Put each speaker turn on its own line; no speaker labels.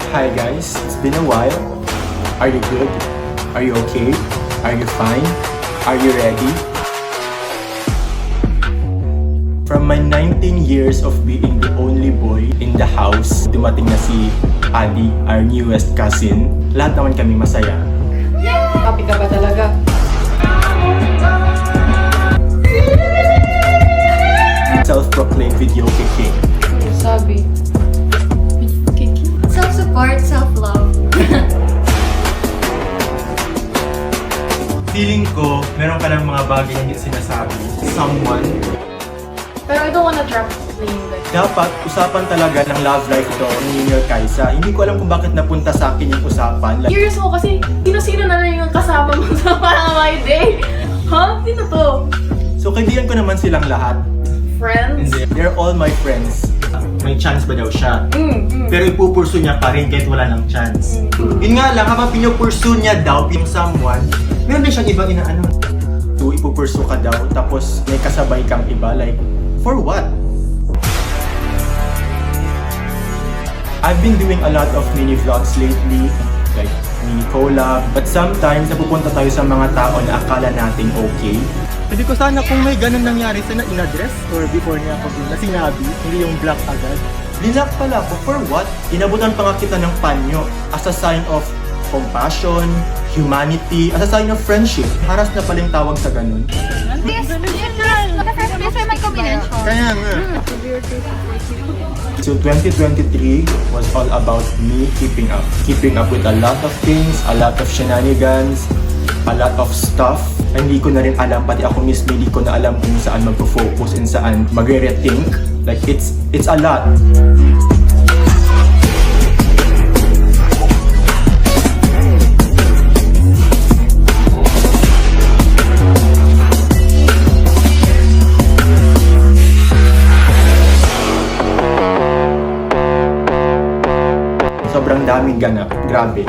Hi guys, it's been a while. Are you good? Are you okay? Are you fine? Are you ready? From my 19 years of being the only boy in the house, dumating na si Adi, our newest cousin. Lahat naman kami masaya.
Happy ka ba talaga?
Self-proclaimed video king.
Sabi.
Self-support, self-love.
Feeling ko, meron ka ng mga bagay na hindi sinasabi. Someone.
Pero I don't wanna drop name like.
Dapat, usapan talaga ng love life ito ni Junior Kaisa. Hindi ko alam kung bakit napunta sa akin yung usapan. Like,
Curious ako kasi sino-sino na lang yung kasama mo sa parang my day? Ha? Sino to?
so, kaibigan ko naman silang lahat.
Friends?
They're all my friends. May chance ba daw siya? Pero ipupursu niya pa rin kahit wala ng chance. Yun nga lang, habang pinupursu niya daw, yung someone, meron din siyang ibang inaano. So, ipupursu ka daw, tapos may kasabay kang iba, like, for what? I've been doing a lot of mini vlogs lately, like mini collab, but sometimes napupunta tayo sa mga tao na akala nating okay. Hindi ko sana kung may ganun nangyari sana in-address or before niya ako na sinabi, hindi yung block agad. Blinak pala ako, for what? Inabutan pa nga kita ng panyo as a sign of compassion, humanity, as a sign of friendship. Haras na paling tawag sa ganun.
Yes, first place ay may combination.
Kaya nga. So 2023 was all about me keeping up. Keeping up with a lot of things, a lot of shenanigans, a lot of stuff. Hindi ko na rin alam, pati ako mismo hindi ko na alam kung saan magpo-focus and saan magre-rethink. Like it's a lot. Sobrang daming ganap. Grabe.